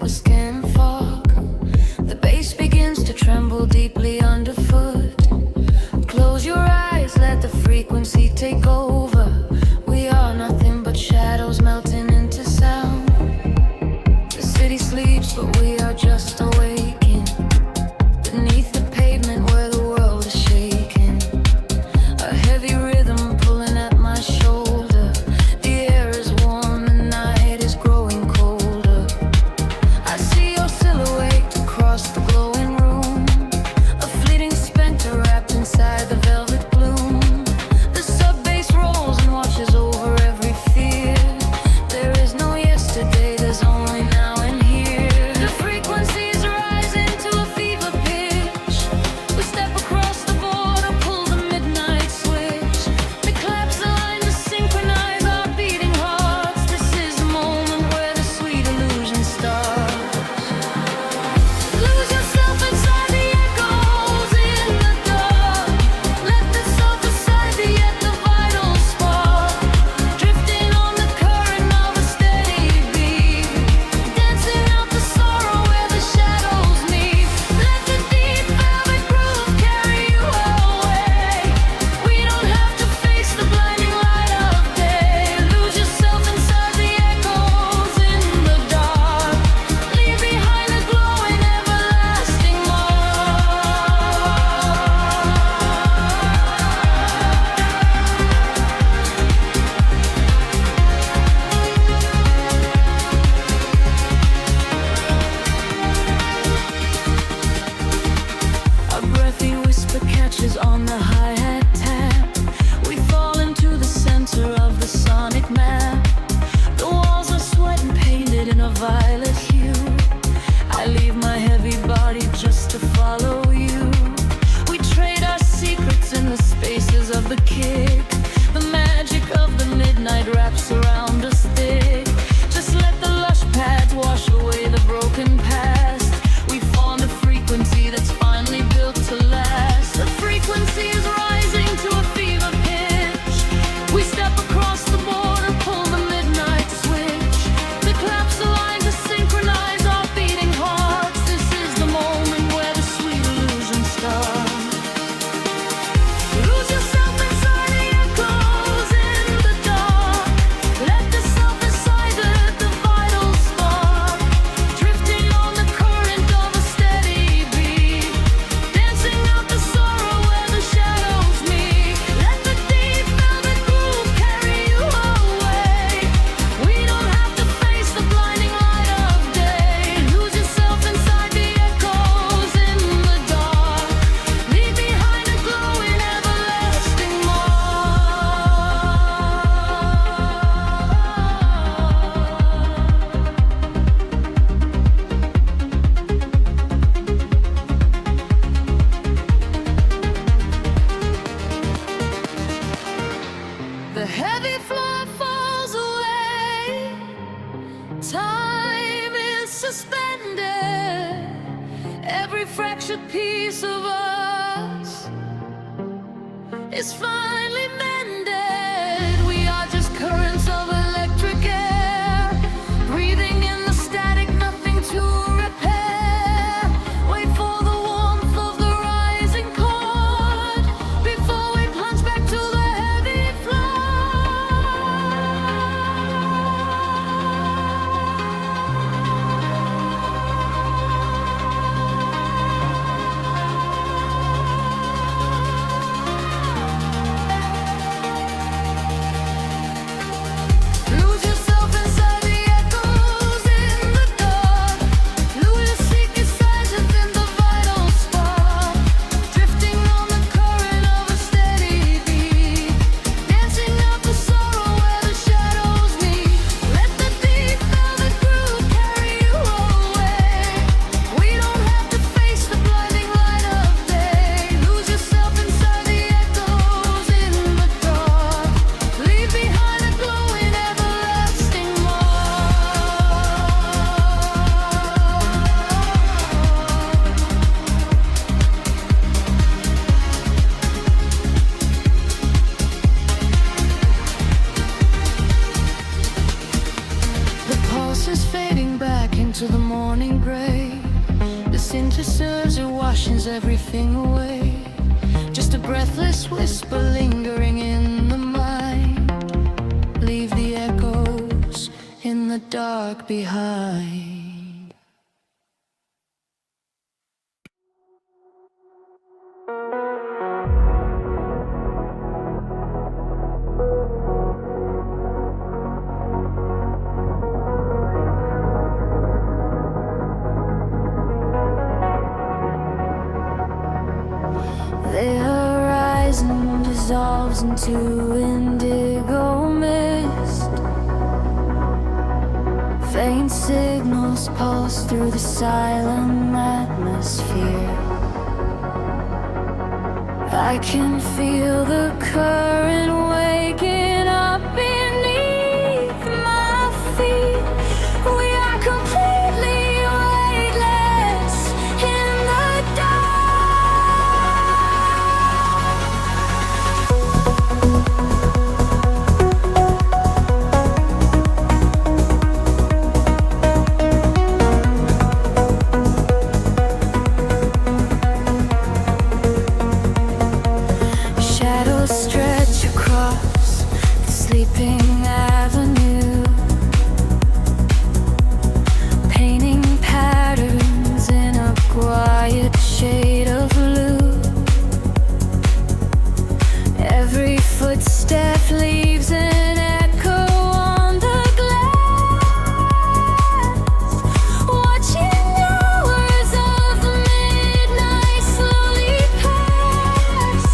a skin fog. The bass begins to tremble deeply underfoot. Close your eyes, let the frequency take over. We are nothing but shadows melting into sound. The city sleeps, but we are just awaking. Beneath the pavement where the world is shaking. A heavy rhythm pulling at my shoulder. The air is warm, the night is growing colder. I see your silhouette across the glowing room. A fleeting specter wrapped inside the velvet gloom. The sub-bass rolls and washes over every fear. There is no yesterday, there's only now and here. The frequencies rise into a fever pitch. We step across the border, pull the midnight switch. We collapse the line to synchronize our beating hearts. This is the moment where the sweet illusion starts. Lose yourself inside the echoes in the dark. Let the sofa side be at the vital spark. Drifting on the current of a steady beat. Dancing out the sorrow where the shadows meet. Let the deep velvet groove carry you away. We don't have to face the blinding light of day. Lose yourself inside the echoes in the dark. Leave behind a glowing everlasting A breathy whisper catches on the hi-hat tap. We fall into the center of the sonic map. The walls are sweat and painted in a violet hue. I leave my heavy body just to follow you. We trade our secrets in the spaces of the kick. The magic of the midnight wraps around us thick. Just let the lush pads wash away the broken past. We found a frequency that's finally built to last. The frequency is rising to a fever pitch. We step across the border, pull the midnight switch. We collapse the line to synchronize our beating hearts. This is the moment where the sweet illusion starts. Lose yourself inside the echoes in the dark. Let the self inside the vital spark. Drifting on the current of a steady beat. Dancing out the sorrow where the shadows meet. Let the deep velvet groove carry you away. We don't have to face the blinding light of day. Lose yourself inside the echoes in the dark. Leave behind a glowing everlasting mark. The heavy floor falls away. Time is suspended. Every fractured piece of us is finally mended. We are just currents of electric air, breathing in the static, nothing to repair. Wait for the warmth of the rising chord before we plunge back to the heavy floor. whispers, it washes everything away. Just a breathless whisper lingering in the mind. Leave the echoes in the dark behind. The horizon dissolves into indigo mist. Faint signals pulse through the silent atmosphere. I can feel the current waking up beneath my feet. We are completely weightless in the shadows stretch across the sleeping avenue, painting patterns in a quiet shade of blue. Every footstep leaves an echo on the glass, watching hours of the midnight slowly pass.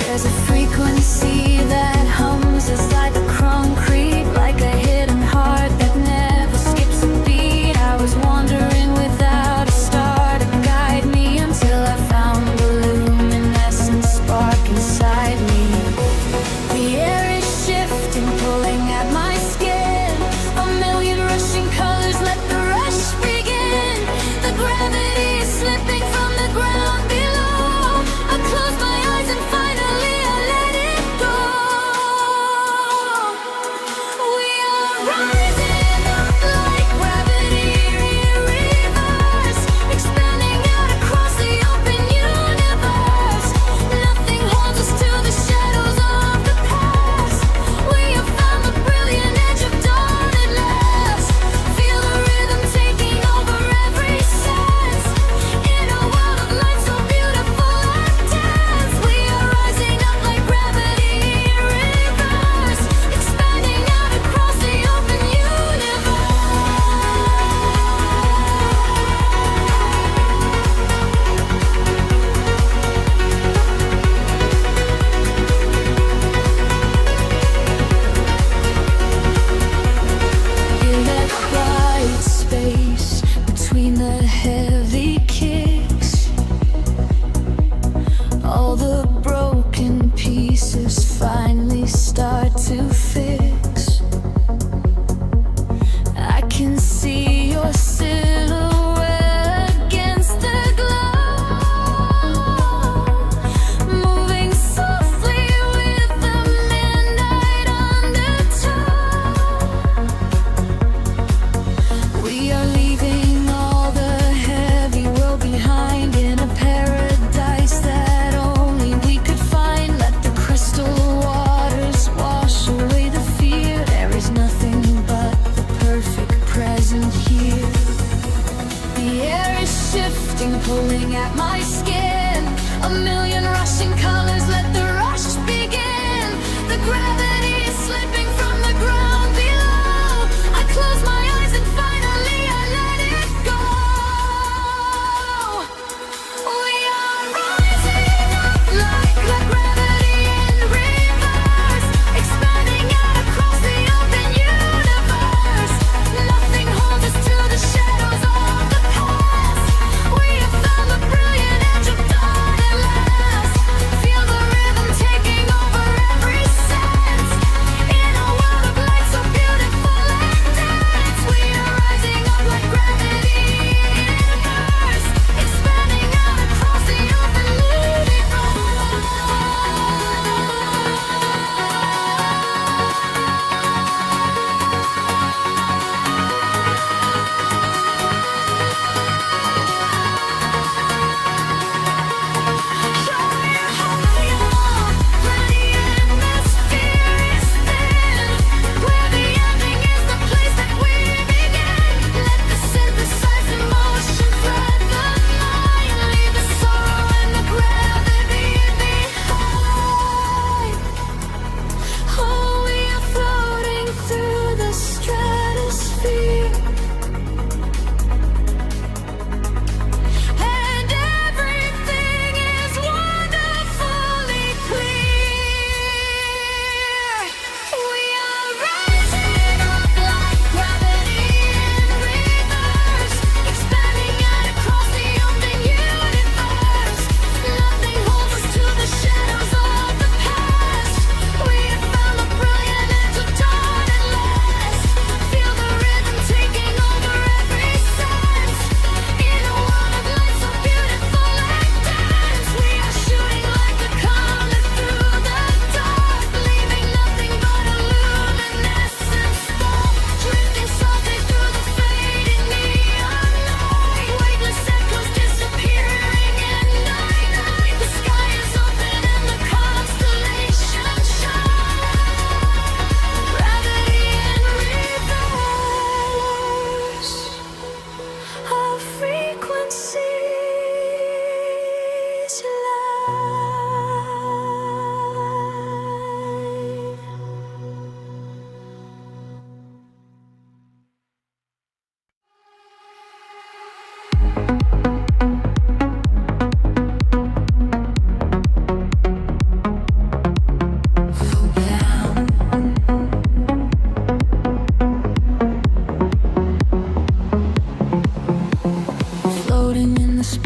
There's a frequency that hums inside the concrete, like a hidden heart that never skips a beat. I was wandering without a star to guide me until I found the luminescent spark inside me. The air is shifting, pulling at my skin. A million rushing colors, let the rush begin. The gravity is slipping from the ground below. I close my eyes and finally I let it go. We are rising up like gravity in reverse, expanding out across the open universe. Nothing holds us to the shadows of the past. We have found the brilliant edge of dawn at last. Feel the rhythm taking over every sense. In a world of light so beautiful and dense, we are rising up like gravity in reverse, expanding out across the open universe. In that quiet space between the heavy kicks, all the broken pieces finally start to fix. I can see your silhouette against the glow, moving softly with the midnight undertow. We are leaving all the heavy world behind in a paradise that only we could find. Let the crystal waters wash away the fear. There is nothing but the perfect present here. The air is shifting, pulling at my skin. A million rushing colors, let the rush begin. The gravity is slipping from the ground below. I close my eyes and finally I let it go. We are rising up like gravity in reverse, expanding out across the open universe. Nothing holds us to the shadows of the past. We have found the brilliant edge of dawn at last. Feel the rhythm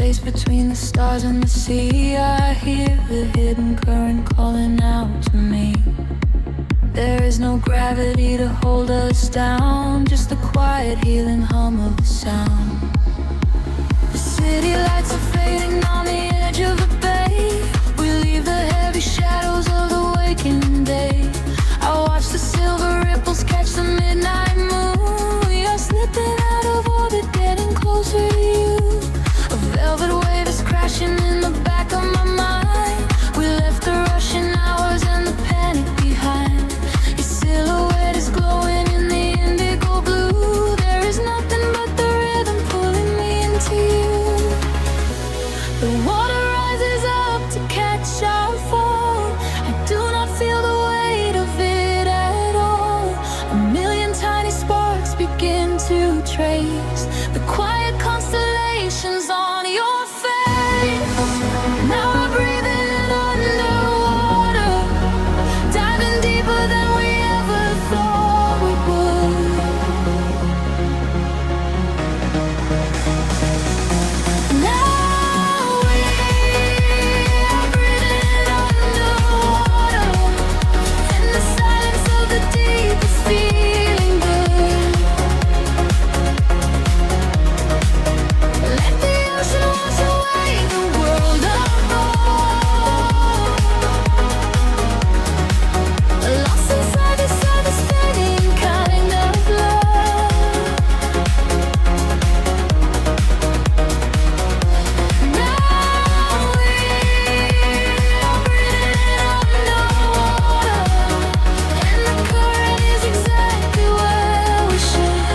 space between the stars and the sea. I hear the hidden current calling out to me. There is no gravity to hold us down, just the quiet healing hum of the sound. The city lights are fading on the edge of the bay. We leave the heavy shadows of the waking day. I watch the silver ripples catch the midnight moon. We are slipping out of orbit, getting closer to you. A velvet wave is crashing in the back of my mind. We left the rushing hours and the panic behind. Your silhouette is glowing in the indigo blue. There is nothing but the rhythm pulling me into you. The water rises up to catch our fall. I do not feel the weight of it at all. A million tiny sparks begin to trace the quiet constellations on your face. Now I'm breathing underwater, diving deeper than we ever thought we would. Now we are breathing underwater, in the silence of the deep is feeling good. Let the ocean wash away the world above. Lost inside this understanding kind of love. Now we are breathing underwater, and the current is exactly where we should.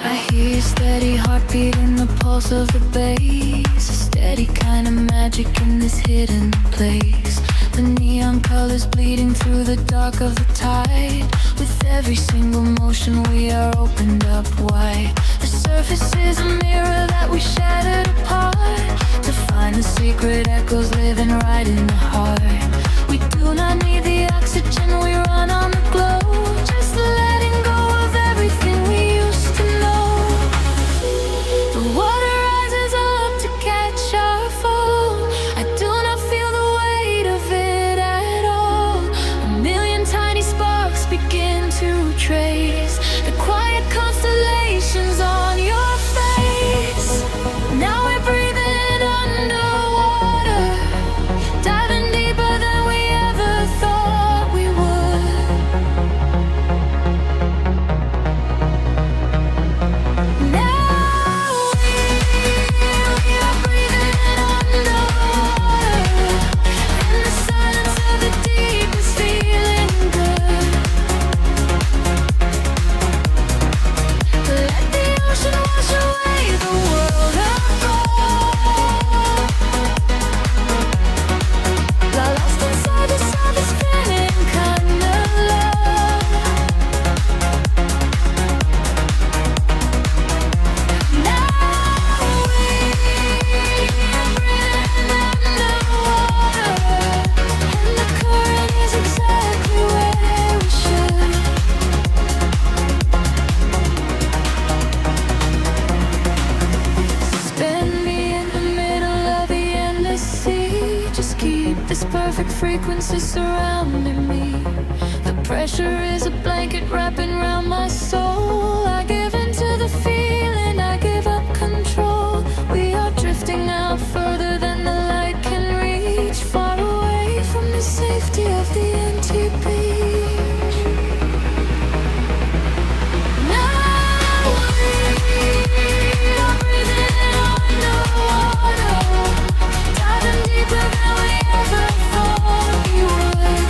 I hear your steady heartbeat in the pulse of the bass. A steady kind of magic in this hidden place. The neon colors bleeding through the dark of the tide. With every single motion we are opened up wide. The surface is a mirror that we shattered apart, to find the secret echoes living right in the heart. We do not need the oxygen, we run on the glow. Just letting go of everything we used to know. The water rises up to catch our fall. I do not feel the weight of it at all. A million tiny sparks begin to trace the quiet constellations on your face. Now we're breathing underwater, diving deeper than we ever thought we would. Now we are breathing underwater, in the silence of the deep is feeling good. Let the ocean wash away the world above. Lost inside the surface spinning kind of love. Now we are breathing underwater, and the current is exactly where we should. Spin me in the middle of the endless sea. Just keep this perfect frequency surrounding me. The pressure is a blanket wrapping around my soul. I give into the feeling, I give up control. We are drifting out further than the light can reach, far away from the safety of the empty beach. Now we are breathing underwater, diving deeper than we ever thought we would.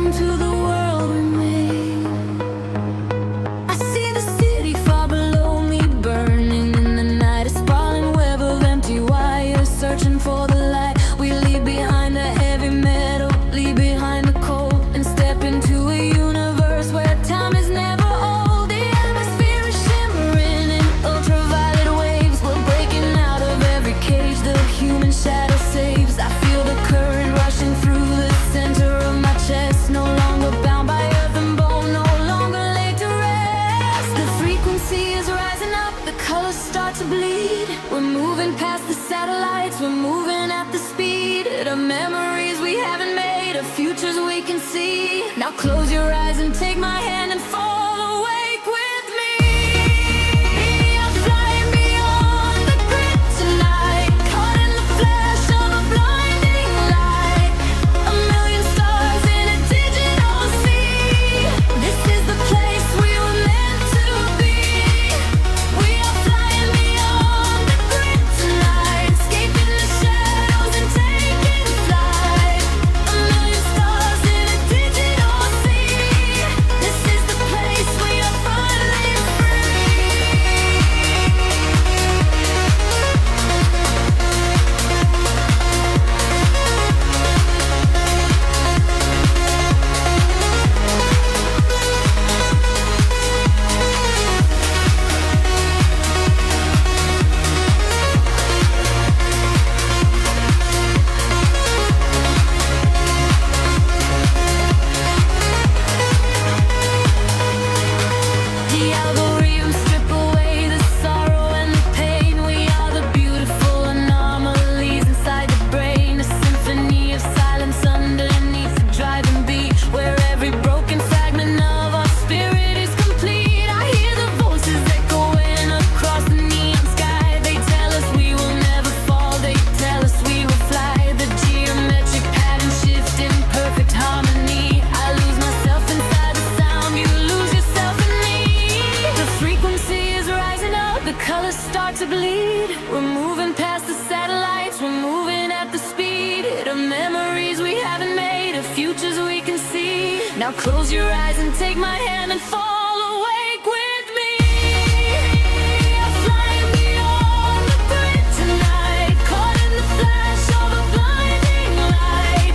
come to the world we made. I see the city far below me, burning in the night, a sprawling web of empty wires, searching for the light. We leave behind the heavy metal, leave behind the cold, and step into a universe where time is never old. The atmosphere is shimmering in ultraviolet waves. We're breaking out of every cage the human shadow saves. I feel the current rushing through the center of my chest. No longer bound by earth and bone, no longer laid to rest. The frequency is rising up, the colors start to bleed. We're moving past the satellites, we're moving at the speed of memories we haven't made, of futures we can see. Now close your eyes and take my hand and fall awake with me. I'm flying beyond the grid tonight, caught in the flash of a blinding light. A million stars in a digital sea. This is the place we were meant to be. We are flying beyond the grid tonight, escaping the shadows and taking flight. A million stars in a digital sea. This is the place we are finally free. The algorithms strip away the sorrow and the pain. We are the beautiful anomalies inside the brain, a symphony of silence underneath the driving beat, where every broken fragment of our spirit is complete. I hear the voices echoing across the neon sky. They tell us we will never fall, they tell us we will fly. The geometric pattern shift in perfect harmony. I lose myself inside the sound, you lose yourself in me. The frequency is rising up, the colors start to bleed. We're moving past the satellites, we're moving at the speed of memories we haven't made, of futures we can see. Now close your eyes and take my hand and fall awake with me. I'm flying beyond the grid tonight, caught in the flash of a blinding light.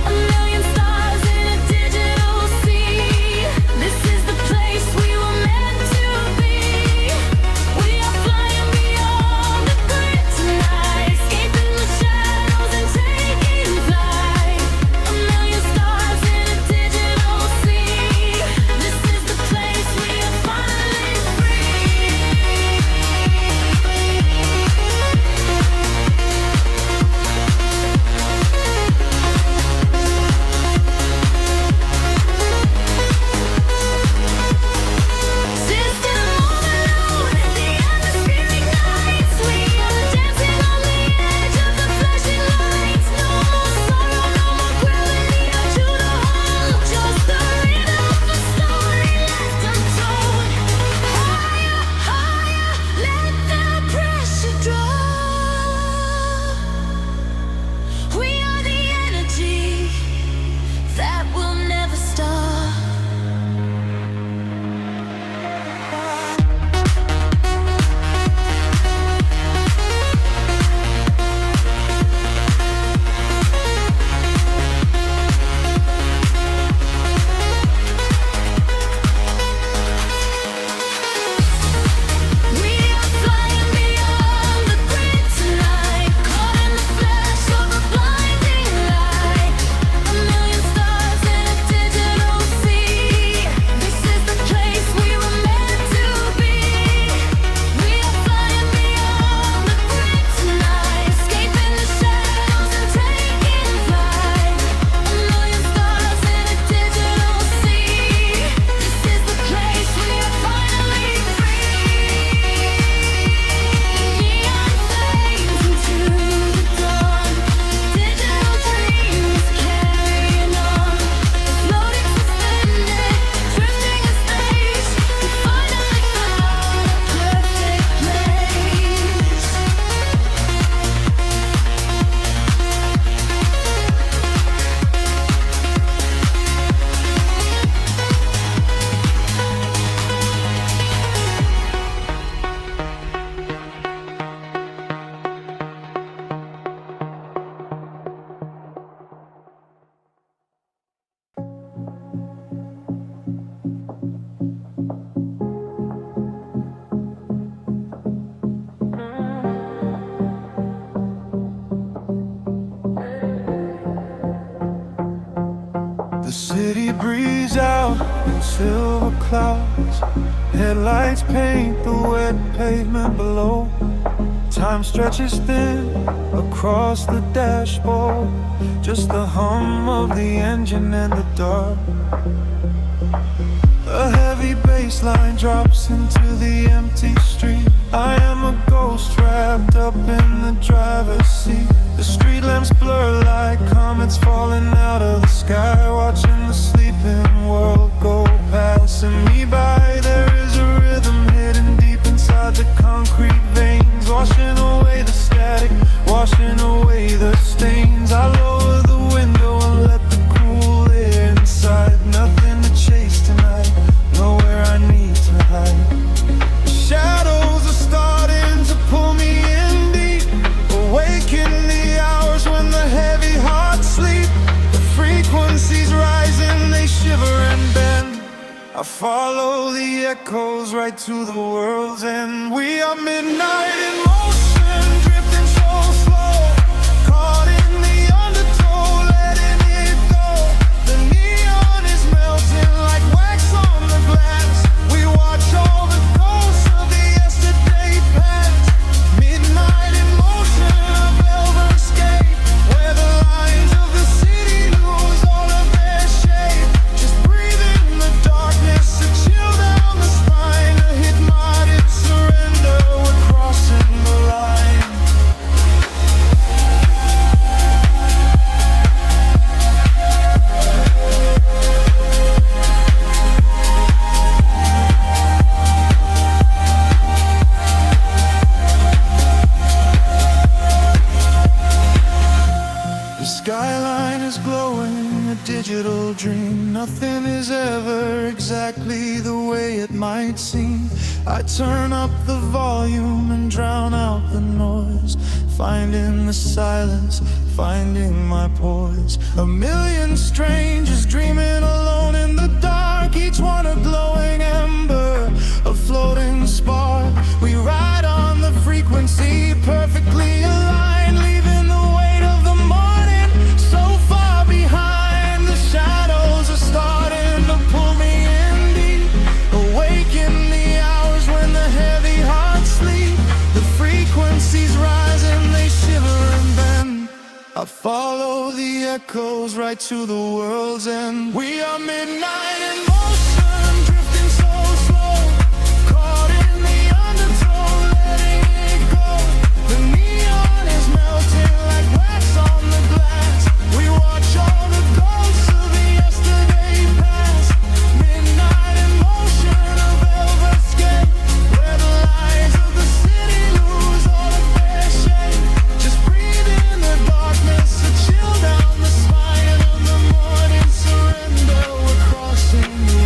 A million stars in a digital sea. This is the place we were meant to be. We are flying beyond the grid tonight, escaping the shadows and taking flight. A million stars in a digital sea. This is the place The city breathes out in silver clouds. Headlights paint the wet pavement below. Time stretches thin across the dashboard. Just the hum of the engine and the dark. A heavy bass line drops into the empty street. I am a ghost wrapped up in the driver's seat. The street lamps blur like comets falling out of the sky, watching the sleeping world go passing me by. There is a rhythm hidden deep inside the concrete veins, washing away the static, washing away the stains. I lower the window and let the cool air inside. Nothing to chase tonight, nowhere I need to hide. The shadows are starting to pull me in deep, awaken the hours when the heavy hearts sleep. The frequencies rising, they shiver and bend. I follow the echoes right to the world's end. We are midnight in motion, drifting so slow, caught in the undertow, letting it go. The neon is melting like wax on the glass. We watch all the ghosts of the yesterday past. Midnight in motion, a velvet escape, where the lines of the city lose all of their shape. Just breathe in the darkness, a chill down the spine, a hypnotic surrender. We're crossing the line. The skyline is glowing, a digital dream. Nothing is ever exactly the way it might seem. I turn up the volume and drown out the noise, finding the silence, finding my poise. A million strangers dreaming alone in the dark, each one a glowing ember, a floating spark. We ride on the frequency, perfectly aligned, leaving the weight of the morning so far behind. The shadows are starting to pull me in deep, awaken the hours when the heavy hearts sleep. The frequencies rise and they shiver and bend. I follow the echoes right to the world's end. We are midnight in motion, drifting so slow, caught in the undertow, letting it go. The neon is melting like wax on the glass. We watch all the ghosts of the yesterday past. Midnight in motion, a velvet escape, where the lights of the city lose all of their shape. Just breathe in the darkness, a chill down the spine of the morning surrender. We're crossing the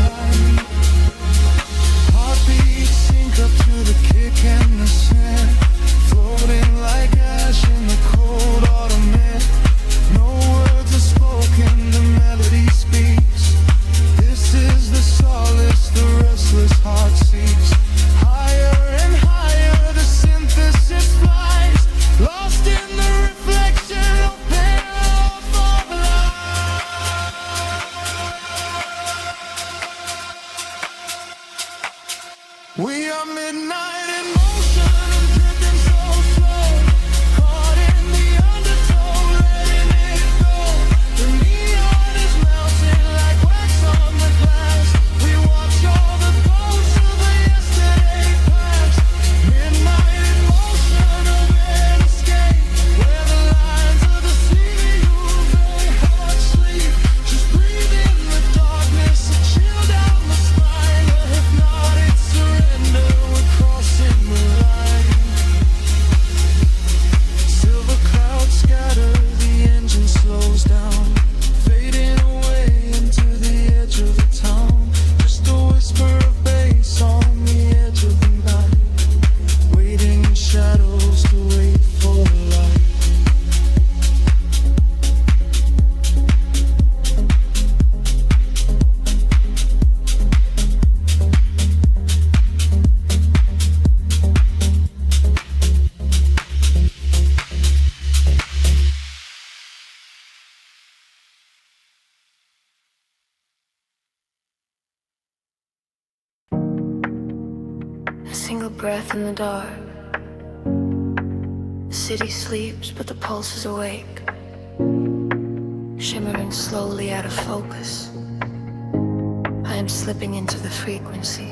single breath in the dark. The city sleeps, but the pulse is awake, shimmering slowly out of focus. I am slipping into the frequency.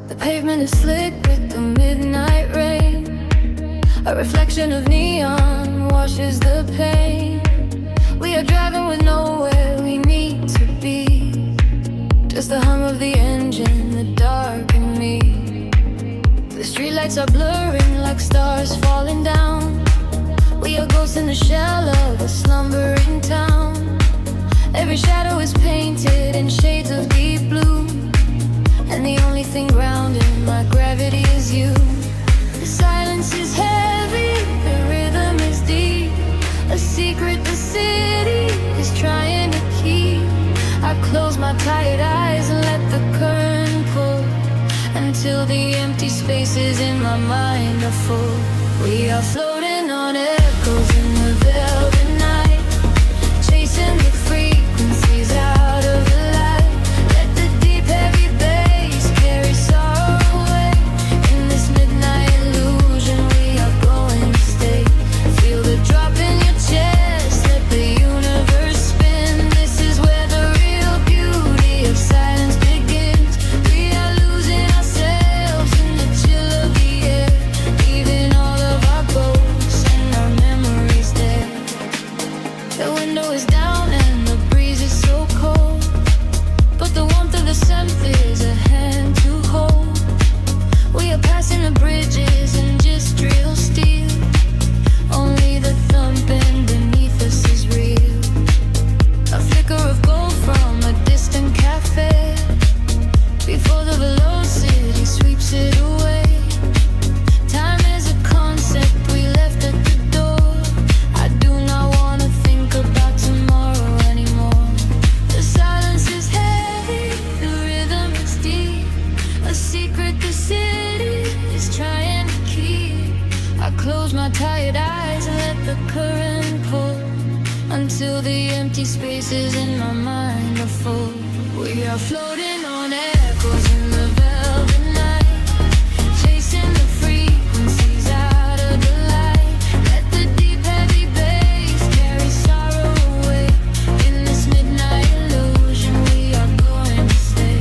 The pavement is slick with the midnight rain. A reflection of neon washes the pain. We are driving with nowhere we need to be. Just the hum of the engine, the dark and me. The streetlights are blurring like stars falling down. We are ghosts in the shell of a slumbering town. Every shadow is painted in shades of deep blue, and the only thing grounding my gravity is you. The silence is heavy, the rhythm is deep. A secret the city is trying to keep. I close my tired eyes and let the current pull, until the empty spaces in my mind are full. We are floating on echoes in the velvet night, chasing the frequencies out of the light. Let the deep heavy bass carry sorrow away. In this midnight illusion we are going to stay. Feel the drop in your chest, let the universe spin. This is where the real beauty of silence begins. We are losing ourselves in the chill of the air, leaving all of our ghosts and our memories there. The window is down and the breeze is so cold, but the warmth of the scent is a hand to hold. We are passing the bridges and just real steel. Only the thumping beneath us is real. A flicker of gold from a distant cafe, before the velocity sweeps it away. Time is a concept we left at the door. I do not want to think about tomorrow anymore. The silence is heavy, the rhythm is deep. A secret the city is trying to keep. I close my tired eyes and let the current pull, until the empty spaces in my mind are full. We are floating on echoes in the velvet night, chasing the frequencies out of the light. Let the deep heavy bass carry sorrow away. In this midnight illusion we are going to stay.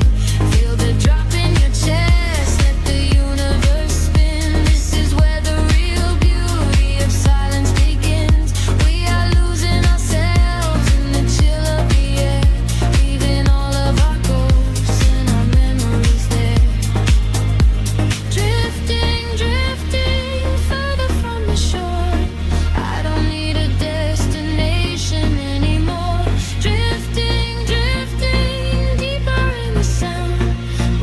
Feel the drop in your chest, let the universe spin. This is where the real beauty of silence begins. We are losing ourselves in the chill of the air, leaving all of our ghosts and our memories there. Drifting, drifting further from the shore. I don't need a destination anymore. Drifting, drifting deeper in the sound,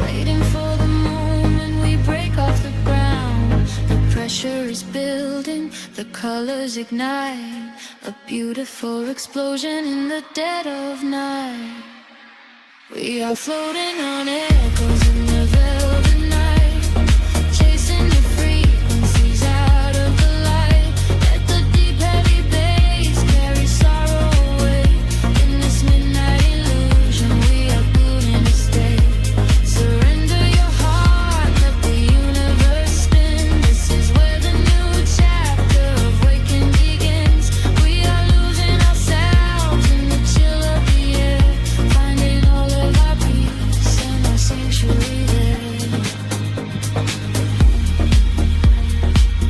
waiting for the moment we break off the ground. The pressure is building, the colors ignite, a beautiful explosion in the dead of night. We are floating on echoes in the velvet night, chasing the frequencies out of the light. Let the deep heavy bass carry sorrow away. In this midnight illusion we are going to stay. Surrender your heart, let the universe spin. This is where the new chapter of waking begins. We are losing ourselves in the chill of the air, finding all of our peace and our sanctuary there.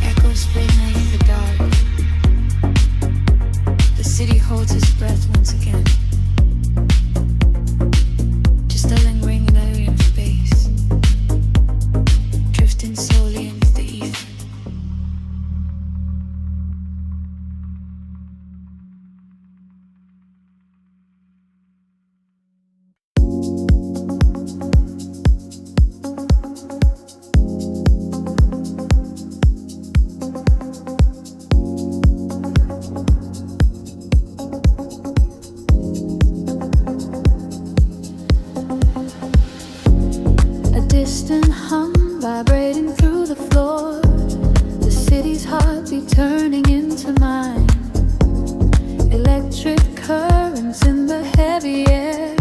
Echoes beneath the dark. The city holds its breath once again. Just a lingering layer of space, drifting slowly into the ether. A distant hum vibrating through the floor. The city's heartbeat turning into mine. Electric currents in the heavy air.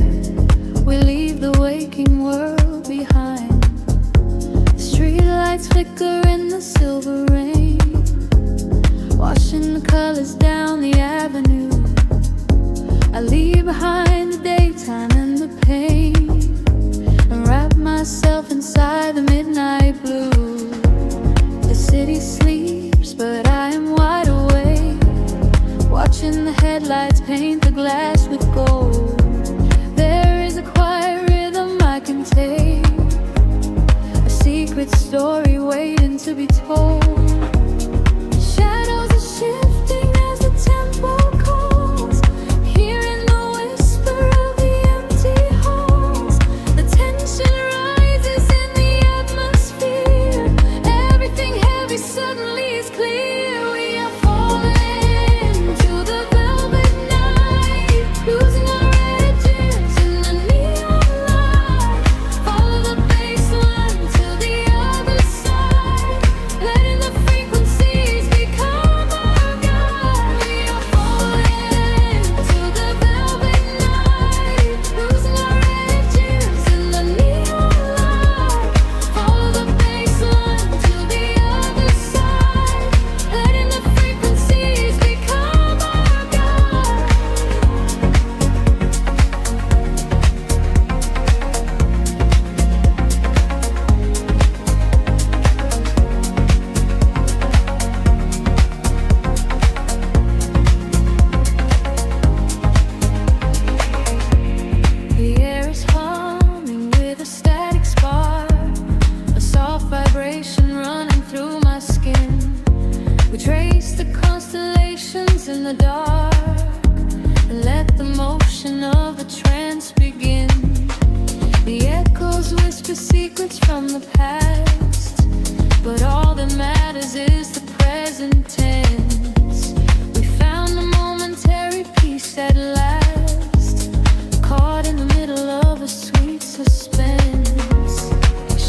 We leave the waking world behind. Streetlights flicker in the silver rain, washing the colors down the avenue. I leave behind the daytime and the pain, and wrap myself inside the midnight blue. The city sleeps, but I am wide awake, watching the headlights paint the glass with gold. There is a quiet rhythm I can take, a secret story waiting to be told. Shadows are shifting as the tempo calls, hearing the whisper of the empty halls. The tension rises in the atmosphere, everything heavy suddenly is clear. We are falling to the velvet night, losing our edges in the neon light. Follow the bass line to the other side, letting the frequencies become our guide. We are falling to the velvet night, losing our edges in the neon light. Follow the bass line to the other side, letting the frequencies become our guide. The air is humming with a static spark, a soft vibration running through my skin. We trace the constellations in the dark, and let the motion of the trance begin. The echoes whisper secrets from the past, but all that matters is the present tense. We found a momentary peace at last, caught in the middle of a sweet suspense.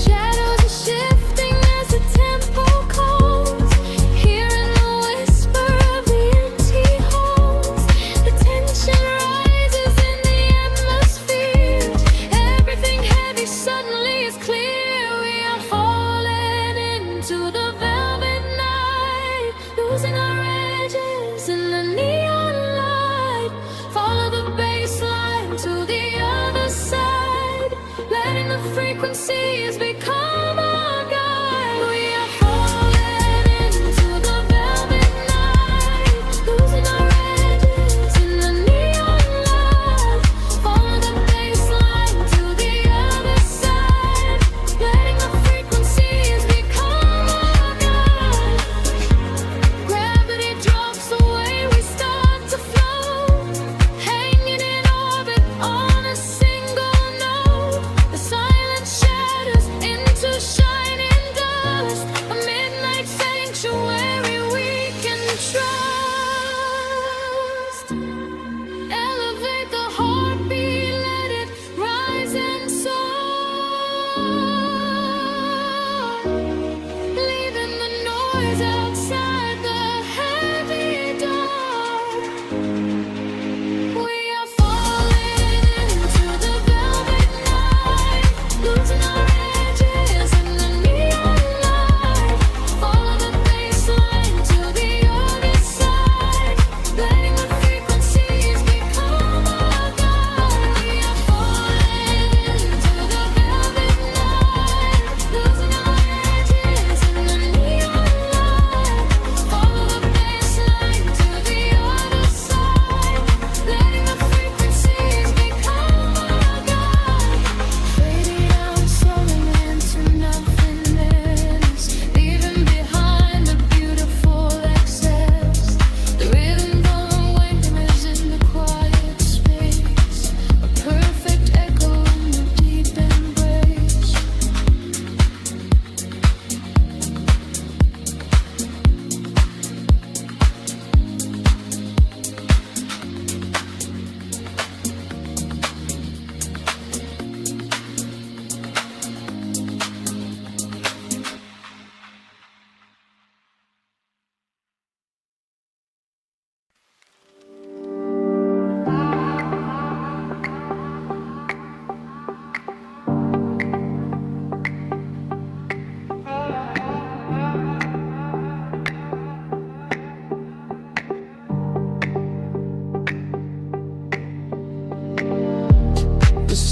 Shadows are shifting as the tempo calls, hearing the whisper of the empty halls. The tension rises in the atmosphere, everything heavy suddenly is clear. We are falling into the velvet night, losing our edges in the neon light. Follow the bass line to the other side, letting the frequencies become our guide. We are falling into the velvet night, losing our edges in the neon light. Follow the bass line to the other side, letting the frequencies become our guide. Gravity drops away, we start to float, hanging in orbit on a single note. The silence shatters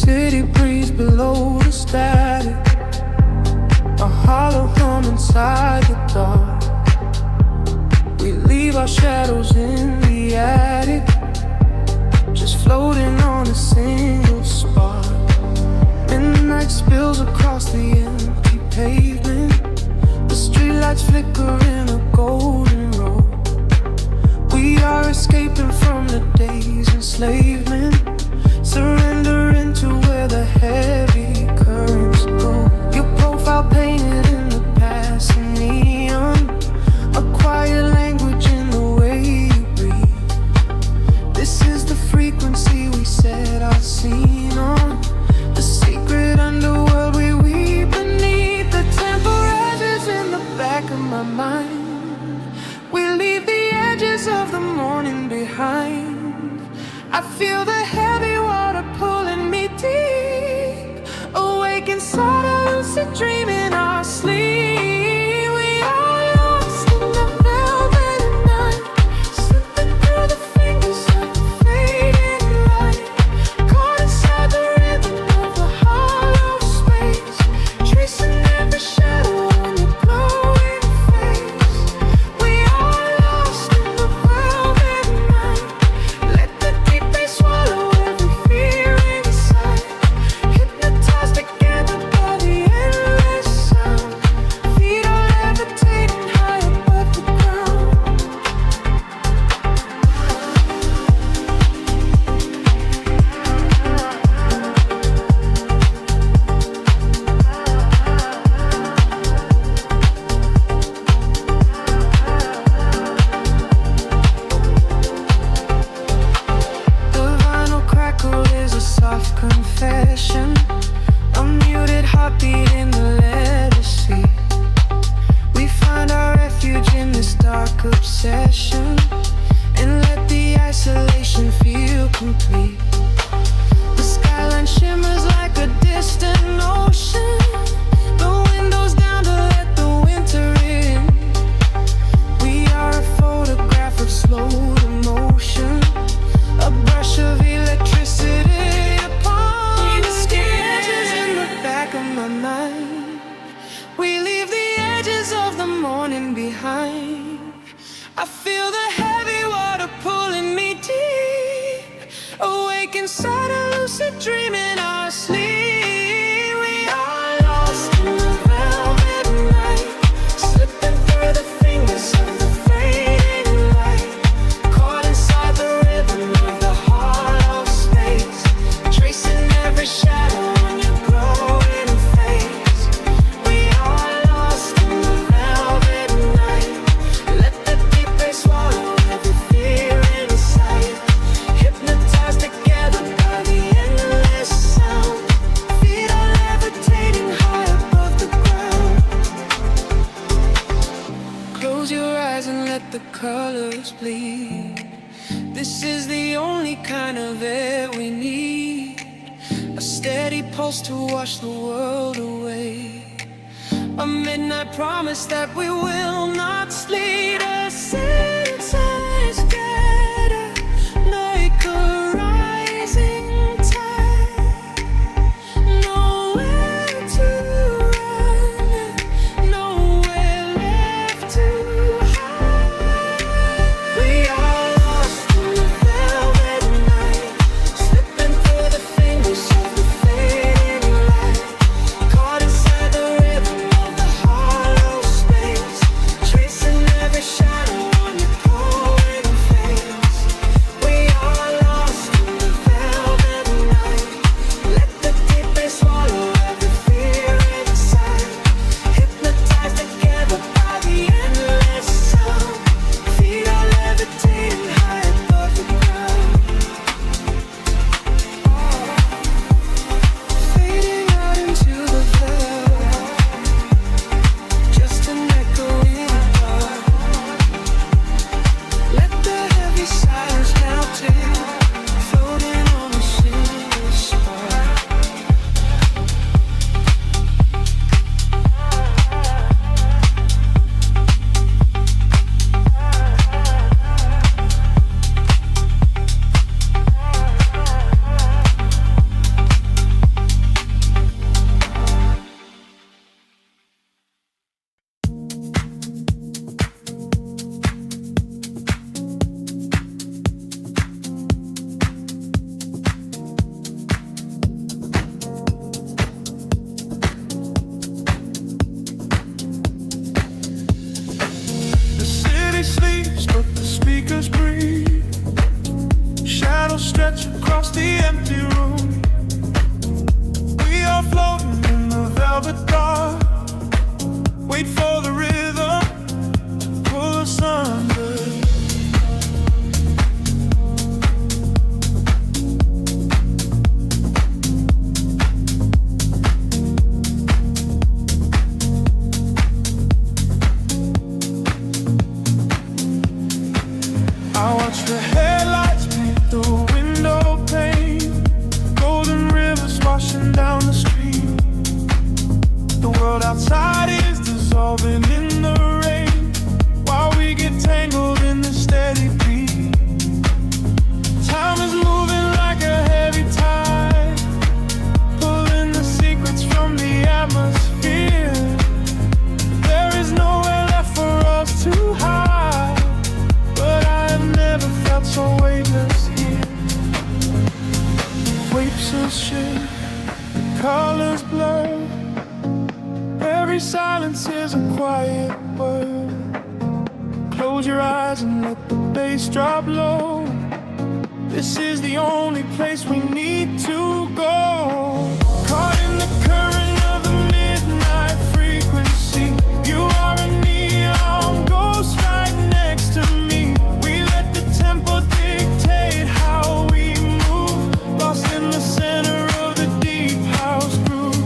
city breeze below the static, a hollow hum inside the dark. We leave our shadows in the attic, just floating on a single spark. Midnight spills across the empty pavement, the streetlights flicker in a golden row. We are escaping from the day's enslavement, surrendering to where the heavy currents go. Your profile painted in the passing neon, a quiet language in the way you breathe. This is the frequency we set our scene on, the secret underworld we weave beneath. The temperatures in the back of my mind, we leave the edges of the morning behind. I feel the heavy water pulling me deep, awake inside a lucid dream in our sleep. We are lost in the velvet night, slipping through the fingers of the fading light, caught inside the rhythm of the hollow space, tracing every shadow on your glowing face. We are lost in the velvet night, let the deep bass swallow every fear inside, hypnotized together by the endless sound. Feet are levitating high above the ground. The vinyl crackle is a soft confession, a muted heartbeat in the letter C. We find our refuge in this dark obsession, and let the isolation feel complete. The skyline shimmers like a distant ocean, the windows down to let the winter in. We are a photograph of slow emotion, a brush of electricity upon the sketches in the back of my mind. We leave the edges of the morning behind. I feel the heavy water pulling me deep, awake inside a lucid dream in our sleep. We are lost in the velvet night, slipping through the fingers of the fading light, caught inside the rhythm of the hollow space, tracing every shadow on your glowing face. We are lost in the velvet night, let the deep bass swallow every fear inside, hypnotized together by the endless sound. Feet are levitating high above the ground. Close your eyes and let the colors bleed. This is the only kind of air we need, a steady pulse to wash the world away, a midnight promise that we will not sleep. A senses gather like a rising tide, nowhere to run, nowhere left to hide. We are lost in the velvet night, slipping through the fingers of the fading light, caught inside the rhythm of the hollow space, tracing every shadow on The headlights paint the window pane, golden rivers washing down the street. The world outside is dissolving in the rain, while we get tangled in the steady beat. Time is moving like a heavy tide, pulling the secrets from the atmosphere. There is nowhere left for us to hide, but I have never felt so weightless here. Waves of shade, colors blur, every silence is a quiet word. Close your eyes and let the bass drop low. This is the only place we need to go. Caught in the current of the midnight frequency, you are a neon ghost right next to me. We let the tempo dictate how we move, lost in the center of the deep house groove.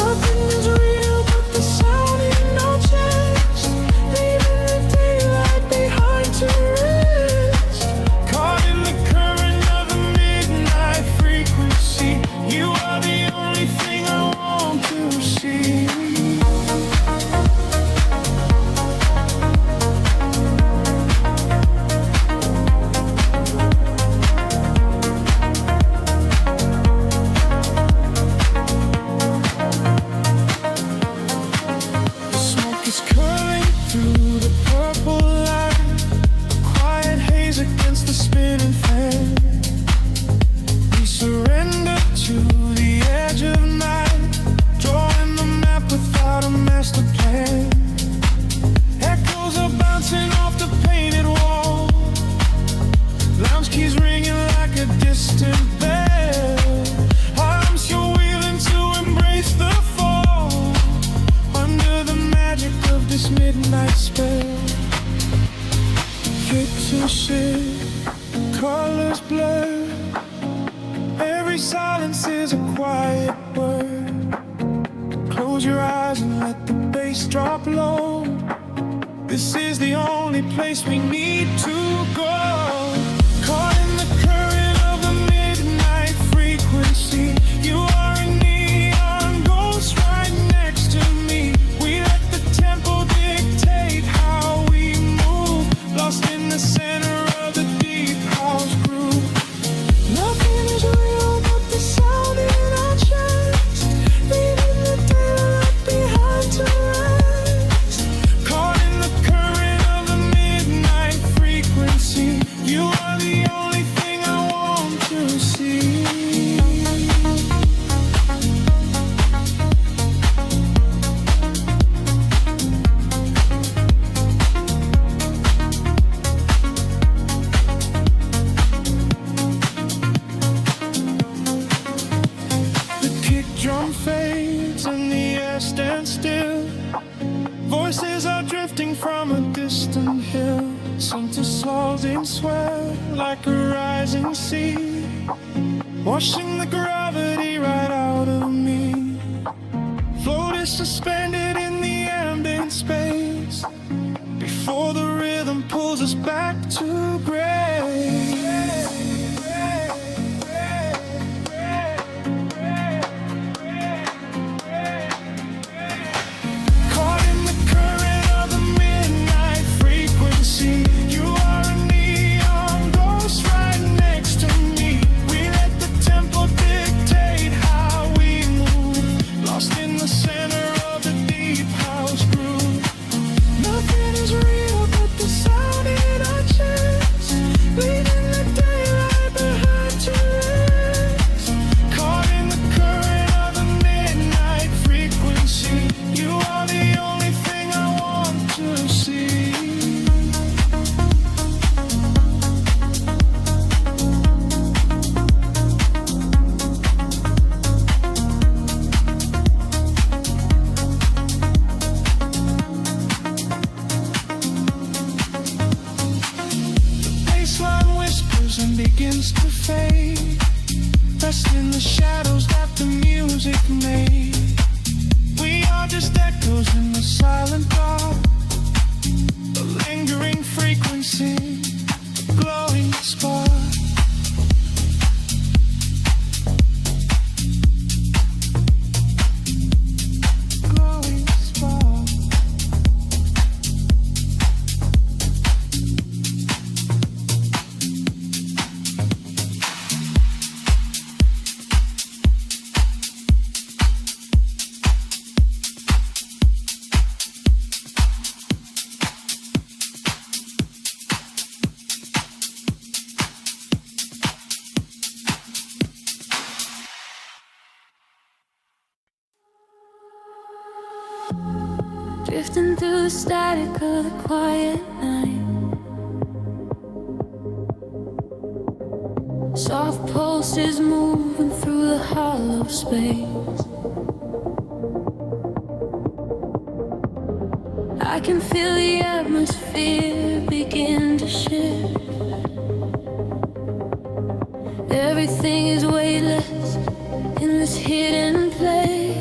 Nothing is real but the sound in our chest, leaving the daylight behind to rest. Caught in the current of the midnight frequency, you are the only thing I want to see. The smoke is curling through the purple light, a quiet haze against the spinning fan. We surrender to the edge of night, drawing the map without a master plan. Echoes are bouncing off the painted wall, lounge keys ringing like a distant bell. Arms you're wheeling to embrace the fall, under the magic of this midnight spell. Pictures shift, colors blur, every silence is a quiet word. Close your eyes and let the bass drop low. This is the only place we need to go. Caught in the current of the midnight frequency, you are a neon ghost right next to me. We let the tempo dictate how we move, lost in the center of the deep house groove. Nothing is real but the sound in our chest, leaving the daylight behind to rest. Caught in the current of the midnight frequency, you are the only thing I want to see. The kick drum fades and the air stands still. Voices are drifting from a distant hill, some dissolved in sweat like a rising sea, washing the gravity right out of me. Float is suspended in the ambient space, before the rhythm pulls us back to grace. Caught in the current of the midnight frequency, you are a neon ghost right next to me. We let the tempo dictate how we move, lost in the center of the deep house groove. Nothing is real but the sound in our chest, leaving the daylight behind to rest. Caught in the current of the midnight frequency, you are the only thing I want to see. Baseline whispers and begins to fade, rest in the shadows that the music made. We are just echoes in the silent dark, a lingering frequency, glowing spark. Glowing spark. Drifting through the static of the quiet night. Soft pulses moving through the hollow space. I can feel the atmosphere begin to shift. Everything is weightless in this hidden place.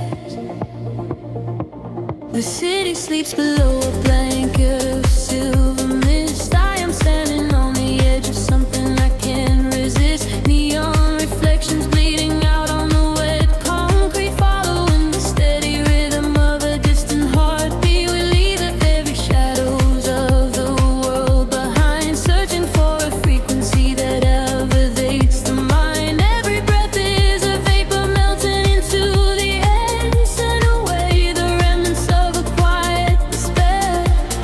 The city sleeps below a blanket of silver mist. I am standing on the edge of something I can't resist. Neon reflections bleeding out on the wet concrete, following the steady rhythm of a distant heartbeat. We leave the very shadows of the world behind, searching for a frequency that elevates the mind. Every breath is a vapor melting into the air, send away the remnants of a quiet despair.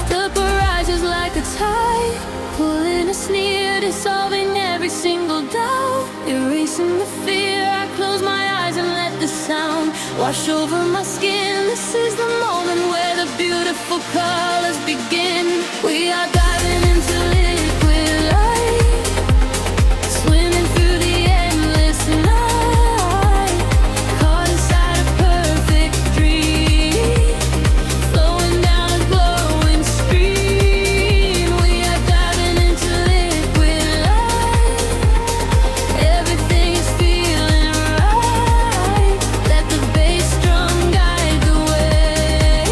The barrage is like a tide, pulling us near, dissolving every single doubt, erasing the fear. I close my eyes and let the sound wash over my skin. This is the moment where the beautiful colors begin. We are diving into liquid light, swimming through the endless night, caught inside a perfect dream, flowing down a glowing stream. We are diving into liquid light, everything is feeling right. Let the bass drum guide the way.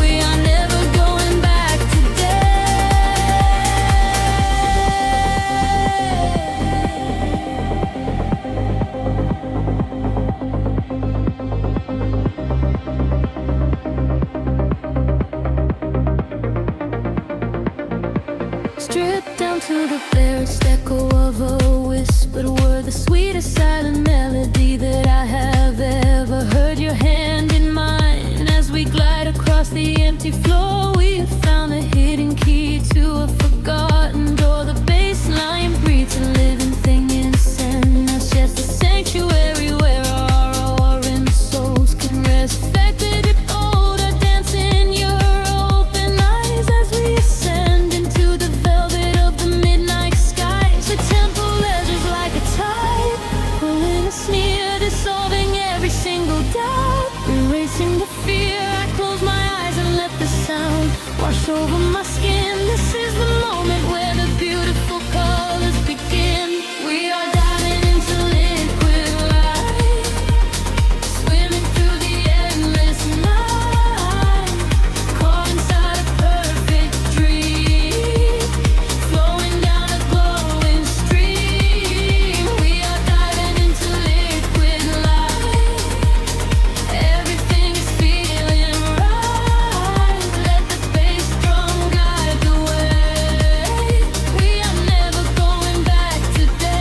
We are never going back today. Stripped down to the barest echo of a whispered word, the sweetest silent melody that I have ever heard. Your hand in mine as we glide across the empty floor. We have found the hidden key to a forgotten door. The bass line breathes a living thing inside us, just a sanctuary where our roaring souls can rest. Affected it all to dance in your open eyes as we ascend into the velvet of the midnight skies. The temple ledges like a tide, pulling us near, dissolving every single doubt, erasing the fear. I close my eyes and let the sound wash over my skin. This is the moment where the beautiful colors begin. We are diving into liquid light, swimming through the endless night, caught inside a perfect dream, flowing down a glowing stream. We are diving into liquid light, everything is feeling right. Let the bass drum guide the way. We are never going back today.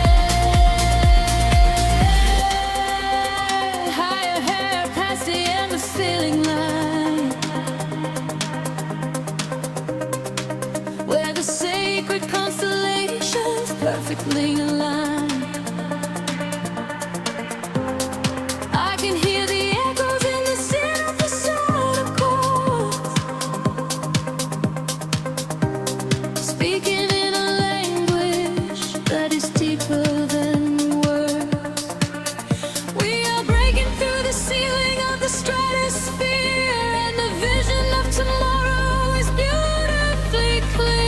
Higher hair past the endless feeling line, where the sacred constellations perfectly aligned. I can hear the echoes in the synthesizer chords, speaking in a language that is deeper than words. We are breaking through the ceiling of the stratosphere, and the vision of tomorrow is beautifully clear.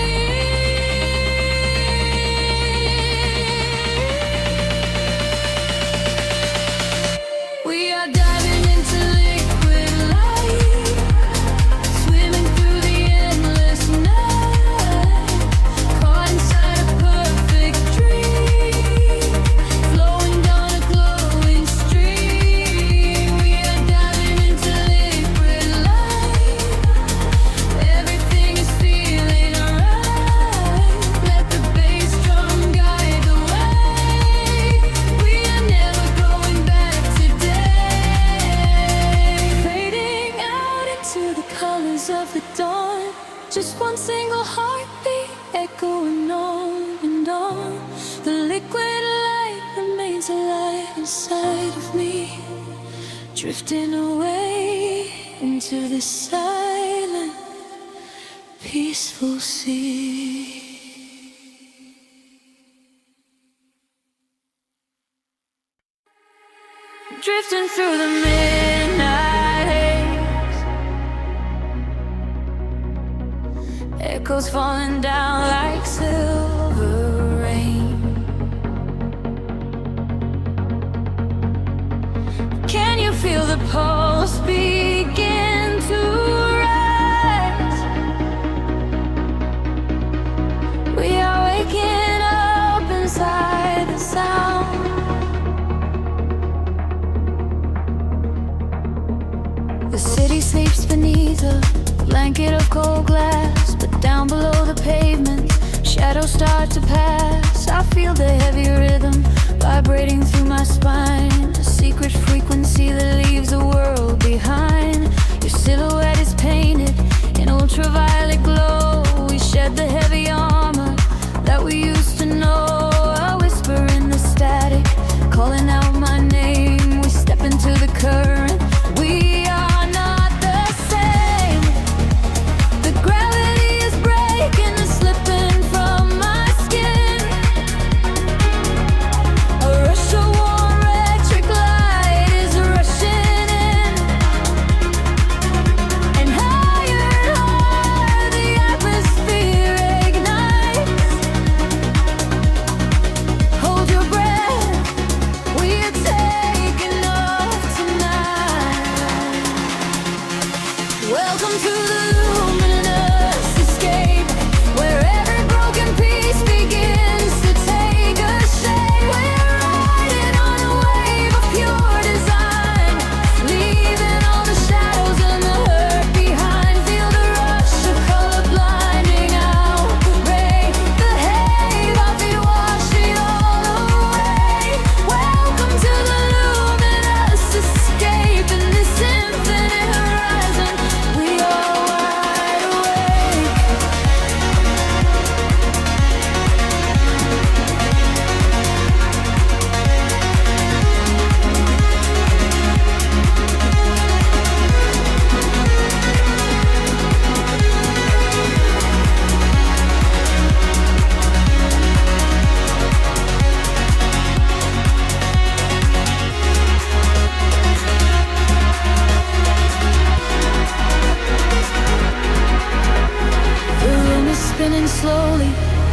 liquid light remains alive inside of me, drifting away into the silent, peaceful sea. Drifting through the midnight haze, echoes falling down like silver rain. Can you feel the pulse begin to rise? We are waking up inside the sound. The city sleeps beneath a blanket of cold glass, but down below the pavement, shadows start to pass. I feel the heavy rhythm vibrating through my spine, a secret frequency that leaves the world behind. Your silhouette is painted in ultraviolet glow. We shed the heavy armor that we used to know. A whisper in the static, calling out my name. We step into the current. We are not the same. The gravity is breaking and slipping from my skin. A rush of warm electric light is rushing in, and higher the atmosphere ignites. Hold your breath, we are taking off tonight. Welcome to the luminous escape, where every broken piece begins to take a shape. We're riding on a wave of pure design, leaving all the shadows and the hurt behind. Feel the rush of color blinding out the rain. The haze of it washing all away. Welcome to the luminous escape, in this infinite horizon we are wide awake. The room is spinning slowly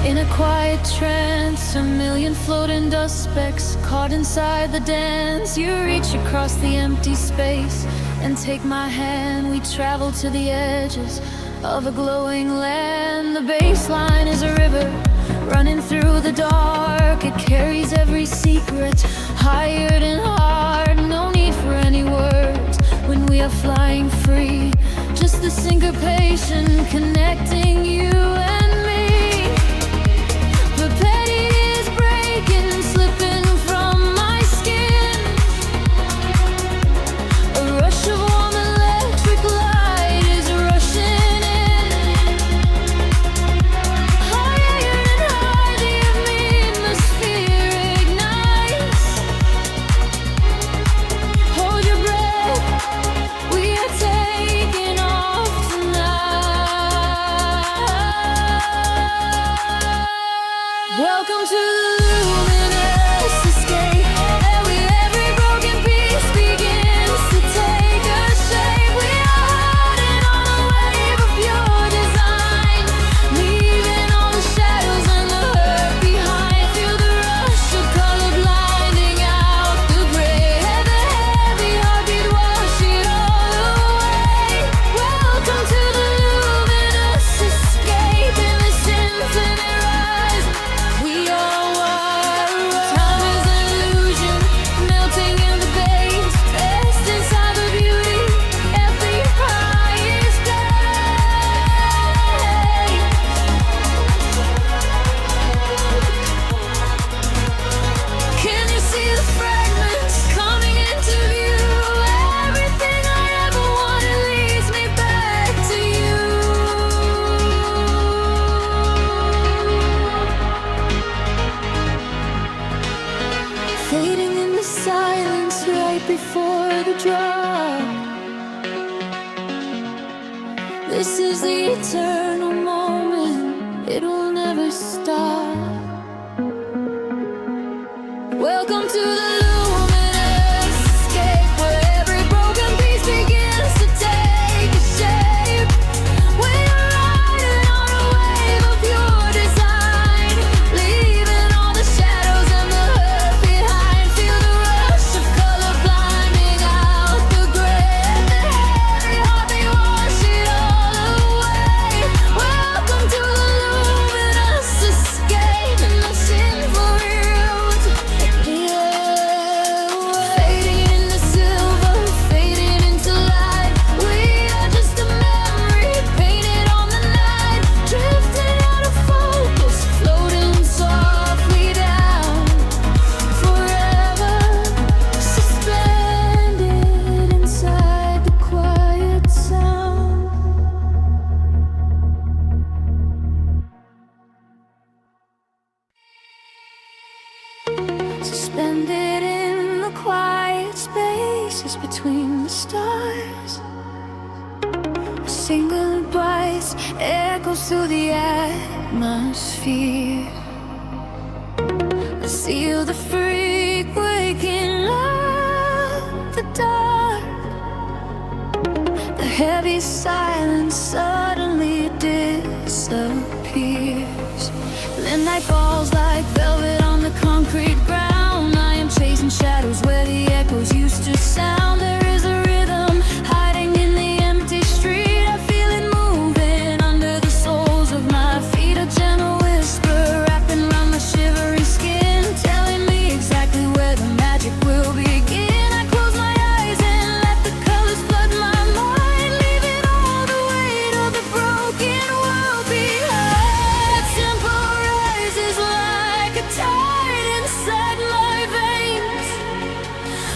in a quiet trance. A million floating dust specks caught inside the dance. You reach across the empty space and take my hand. We travel to the edges of a glowing land. The baseline is a river running through the dark. It carries every secret, hired and hard. No need for any words when we are flying free. Just the syncopation connecting you and me. The petty is breaking and slipping from my skin. A rush of warm electric light is rushing in. Higher and higher the atmosphere ignites. Hold your breath, we are taking off tonight. silence right before the drop. This is the eternal moment, it will never stop. Welcome to the luminous escape, where every broken piece begins to take a shape. We are riding on a wave of pure design, leaving all the shadows and the hurt behind. Feel the rush of color blinding out the gray, and the heavy heart, they wash it all away. Welcome to the luminous escape, and the sinful roots. Fading into silver, fading into light. We are just a memory painted on the night, drifting out of focus, floating softly down, forever suspended inside the quiet sound. Suspended in the quiet spaces between the stars, a single voice echoes through the atmosphere. I seal the freak waking up the dark. The heavy silence suddenly disappears. The night falls like velvet on the concrete ground. I am chasing shadows where the echoes used to sound. There is a rhythm hiding in the empty street. I feel it moving under the soles of my feet. A gentle whisper wrapping around my shivering skin, telling me exactly where the magic will begin. I close my eyes and let the colors flood my mind, leaving all the weight of the broken world behind. Tempo rises like a tide inside my veins,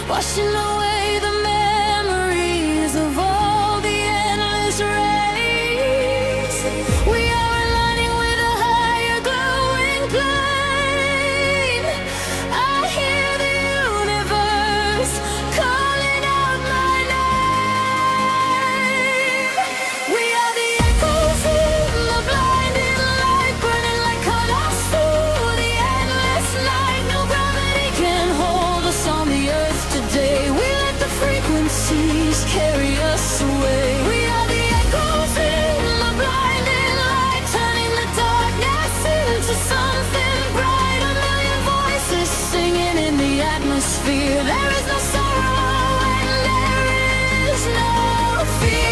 washing away the memories of all the endless rays. We are aligning with a higher glowing flame. I hear the universe calling out my name. We are the echoes in the blinding light, burning like colors through the endless night. No gravity can hold us on the earth today. We let the frequencies carry us away. We are the echoes in the blinding light, turning the darkness into something bright. A million voices singing in the atmosphere. There is no sorrow and there is no fear.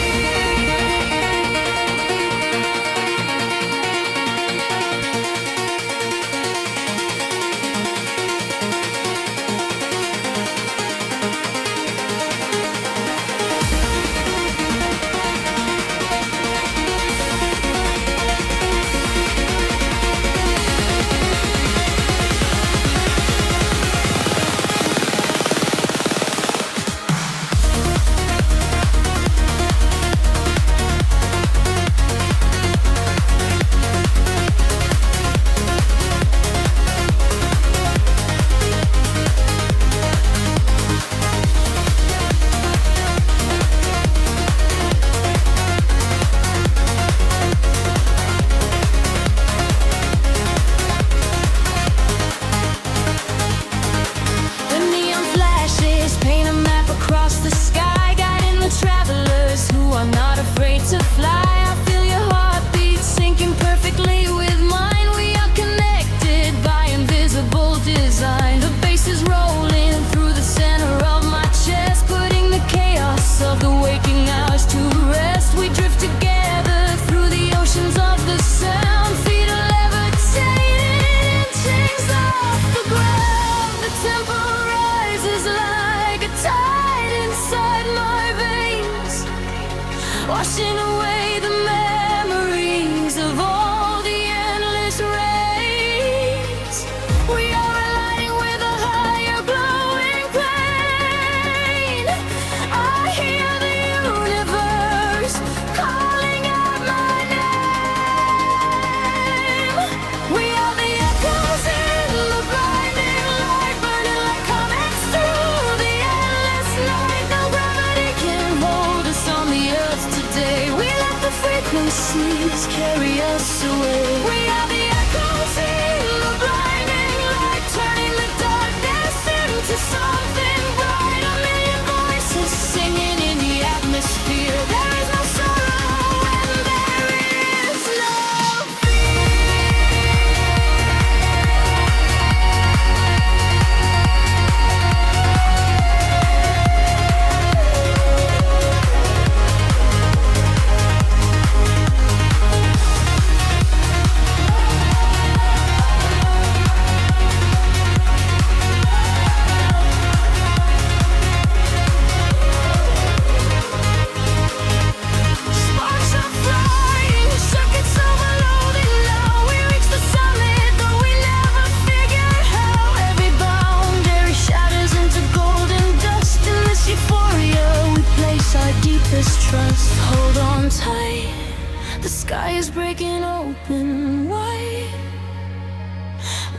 sky is breaking open wide.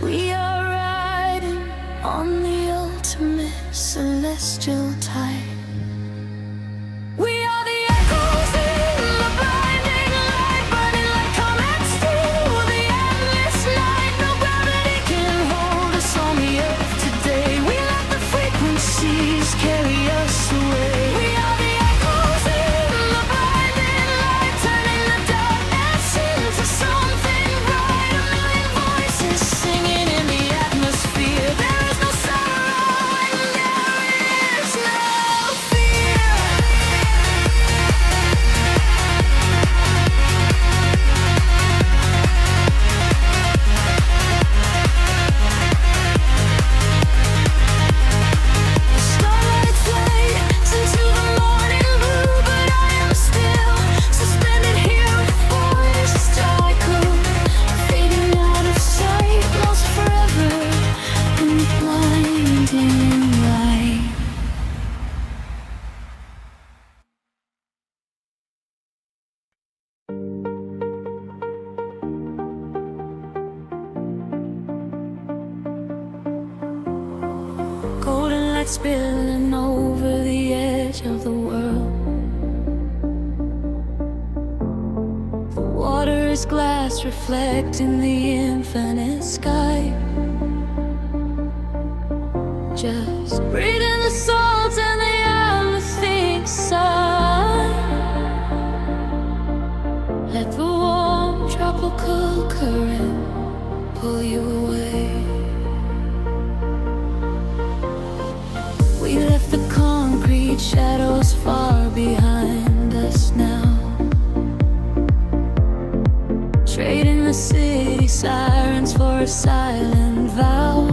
We are riding on the ultimate celestial tide. We are the echoes in the blinding light, burning like comets through the endless night. No gravity can hold us on the earth today. We let the frequencies carry us away. We are the echoes in the blinding light, turning the darkness into something bright. A million voices singing in the atmosphere. There is no sorrow and there is no fear. The starlight fades into the morning blue, but I am still suspended here before this cycle, fading out of sight, lost forever in the blinding light. Golden light spilling over the edge of the world. The water is glass reflecting the infinite sky. Just breathe in the salt and the amethyst sigh. Let the warm tropical current pull you away. We left the concrete shadows far behind us now, trading the city sirens for a silent vow.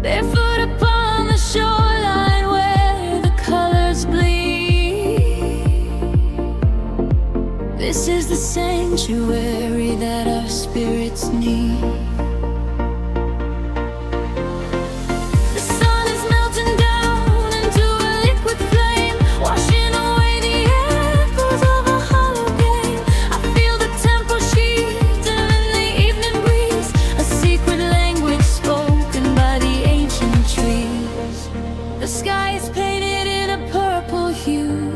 Barefoot upon the shoreline where the colors bleed. This is the sanctuary that our spirits need. The sun is melting down into a liquid flame, washing away the echoes of a hollow game. I feel the temple sheathen in the evening breeze, a secret language spoken by the ancient trees. The sky is painted in a purple hue.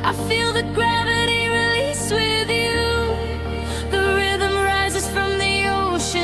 I feel the gravity release with you. The rhythm rises from the ocean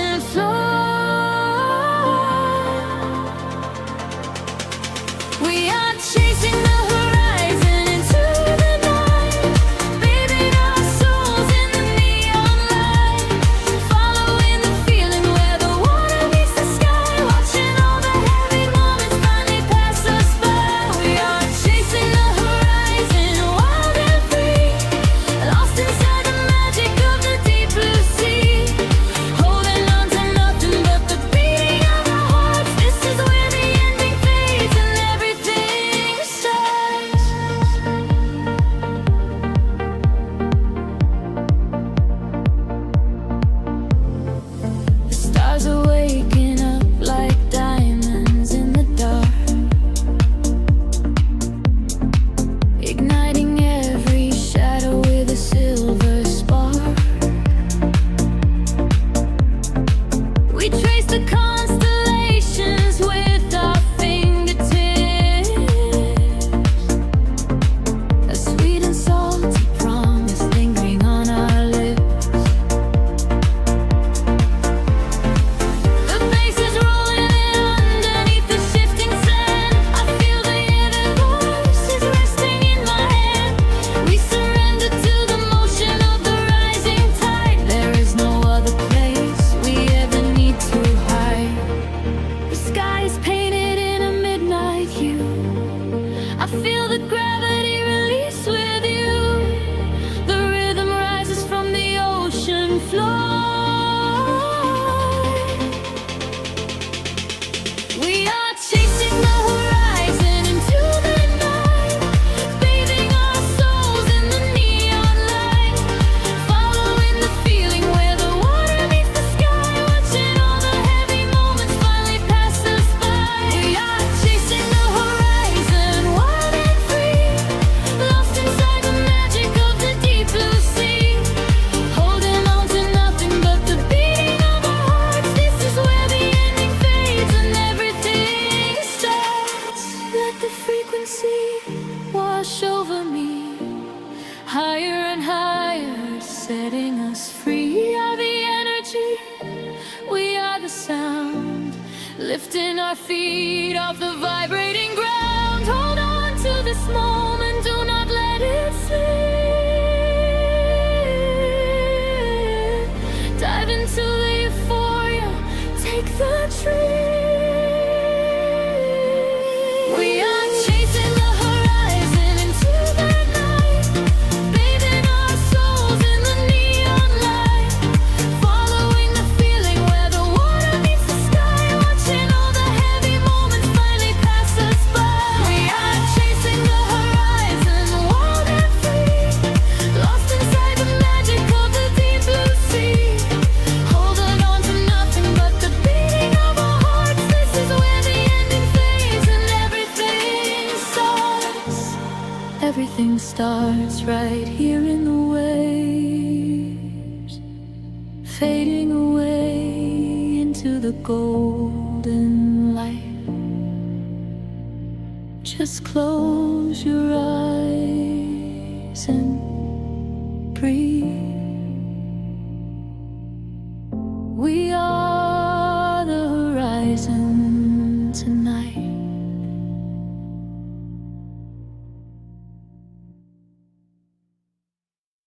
Lifting our feet off the vibrating ground. Hold on to this moment, do not let it slip. Dive into the euphoria, take the trip. We are chasing the horizon into the night, bathing our souls in the neon light, following the feeling where the water meets the sky, watching all the heavy moments finally pass us by. We are chasing the horizon, wild and free, lost inside the magic of the deep blue sea, holding on to nothing but the beating of our hearts. This is where the ending fades and everything starts. Everything starts right here in the waves, fading away into the golden light. Just close your eyes and breathe.